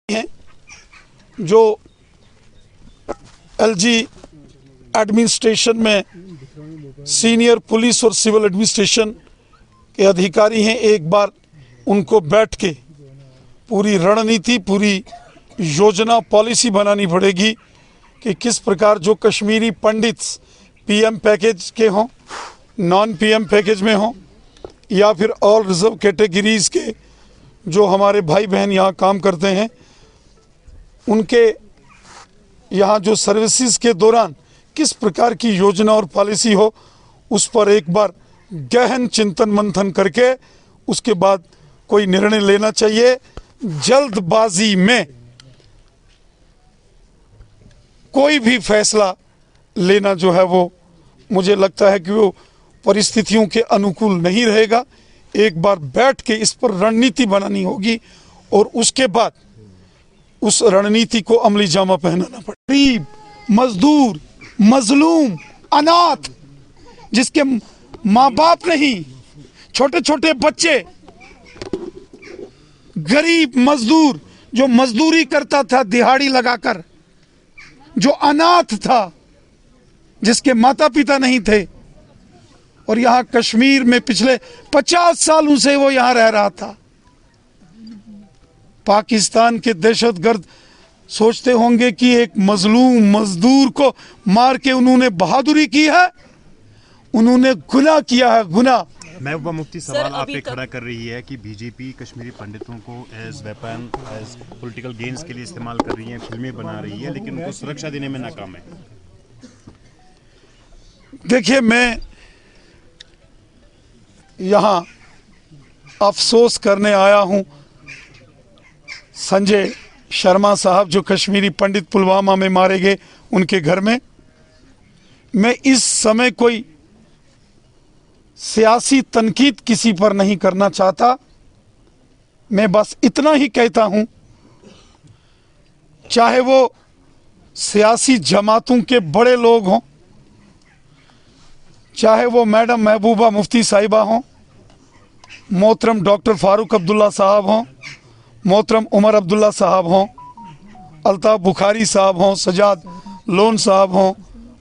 हैं जो LG administration में सीनियर पुलिस और सिविल एडमिनिस्ट्रेशन के अधिकारी हैं। एक बार उनको बैठ के पूरी रणनीति, पूरी योजना, पॉलिसी बनानी पड़ेगी कि किस प्रकार जो कश्मीरी पंडित पीएम पैकेज के हों, नॉन पीएम पैकेज में हों, या फिर ऑल रिजर्व कैटेगरीज के जो हमारे भाई बहन यहाँ काम करते हैं, उनके यहाँ जो सर्विसेज के दौरान किस प्रकार की योजना और पॉलिसी हो, उस पर एक बार गहन चिंतन मंथन करके उसके बाद कोई निर्णय लेना चाहिए। जल्दबाजी में कोई भी फैसला लेना जो है वो मुझे लगता है कि वो परिस्थितियों के अनुकूल नहीं रहेगा। एक बार बैठ के इस पर रणनीति बनानी होगी और उसके बाद उस रणनीति को अमली जामा पहनाना पड़ेगा। गरीब, मजदूर, मजलूम, अनाथ, जिसके माँ बाप नहीं, छोटे छोटे बच्चे, गरीब मजदूर जो मजदूरी करता था दिहाड़ी लगाकर, जो अनाथ था, जिसके माता पिता नहीं थे, और यहाँ कश्मीर में पिछले 50 सालों से वो यहाँ रह रहा था। पाकिस्तान के दहशतगर्द सोचते होंगे कि एक मजलूम मजदूर को मार के उन्होंने बहादुरी की है, उन्होंने गुनाह किया है, गुनाह। महबूबा मुफ्ती सवाल आप पे खड़ा कर रही है कि बीजेपी कश्मीरी पंडितों को as weapon, as political gains के लिए इस्तेमाल कर रही है, फिल्में बना रही है, लेकिन उनको सुरक्षा देने में नाकाम है। देखिए, मैं यहाँ अफसोस करने आया हूँ संजय शर्मा साहब जो कश्मीरी पंडित पुलवामा में मारे गए, उनके घर में। मैं इस समय कोई सियासी तनकीद किसी पर नहीं करना चाहता। मैं बस इतना ही कहता हूं, चाहे वो सियासी जमातों के बड़े लोग हों, चाहे वो मैडम महबूबा मुफ्ती साहिबा हों, मोहतरम डॉक्टर फारूक अब्दुल्ला साहब हों, मोहतरम उमर अब्दुल्ला साहब हों, अल्ताफ बुखारी साहब हों, सजाद लोन साहब हों,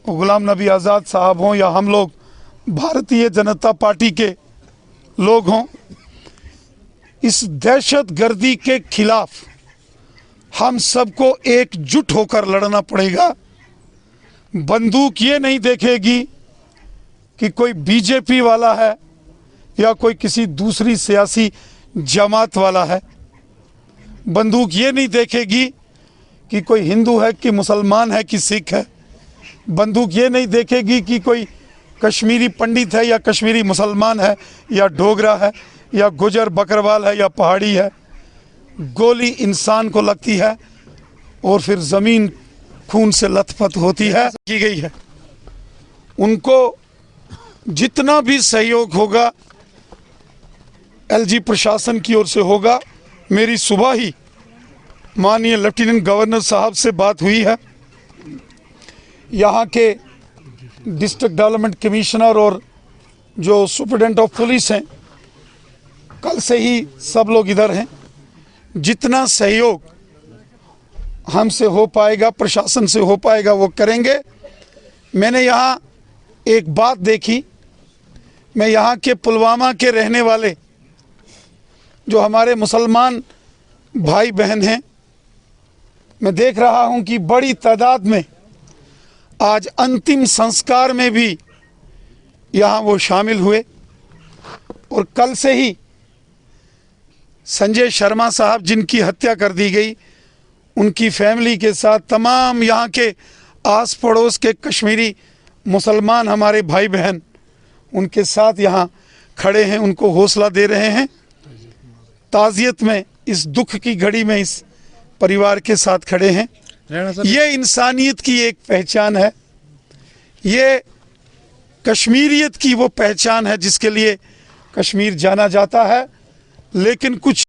गुलाम नबी आज़ाद साहब हों, या हम लोग भारतीय जनता पार्टी के लोग हों, इस दहशत गर्दी के खिलाफ हम सबको एकजुट होकर लड़ना पड़ेगा। बंदूक ये नहीं देखेगी कि कोई बीजेपी वाला है या कोई किसी दूसरी सियासी जमात वाला है। बंदूक ये नहीं देखेगी कि कोई हिंदू है कि मुसलमान है कि सिख है। बंदूक ये नहीं देखेगी कि कोई कश्मीरी पंडित है या कश्मीरी मुसलमान है या डोगरा है या गुजर बकरवाल है या पहाड़ी है। गोली इंसान को लगती है और फिर ज़मीन खून से लथपथ होती है, की गई है। उनको जितना भी सहयोग होगा एलजी प्रशासन की ओर से होगा। मेरी सुबह ही माननीय लेफ्टिनेंट गवर्नर साहब से बात हुई है। यहाँ के डिस्ट्रिक्ट डेवलपमेंट कमिश्नर और जो सुपरिटेंडेंट ऑफ पुलिस हैं, कल से ही सब लोग इधर हैं। जितना सहयोग हमसे हो पाएगा, प्रशासन से हो पाएगा, वो करेंगे। मैंने यहाँ एक बात देखी, मैं यहाँ के पुलवामा के रहने वाले जो हमारे मुसलमान भाई बहन हैं, मैं देख रहा हूँ कि बड़ी तादाद में आज अंतिम संस्कार में भी यहाँ वो शामिल हुए। और कल से ही संजय शर्मा साहब जिनकी हत्या कर दी गई, उनकी फैमिली के साथ तमाम यहाँ के आस पड़ोस के कश्मीरी मुसलमान हमारे भाई बहन उनके साथ यहाँ खड़े हैं, उनको हौसला दे रहे हैं। ताज़ियत में, इस दुख की घड़ी में इस परिवार के साथ खड़े हैं। ये इंसानियत की एक पहचान है, ये कश्मीरियत की वो पहचान है जिसके लिए कश्मीर जाना जाता है। लेकिन कुछ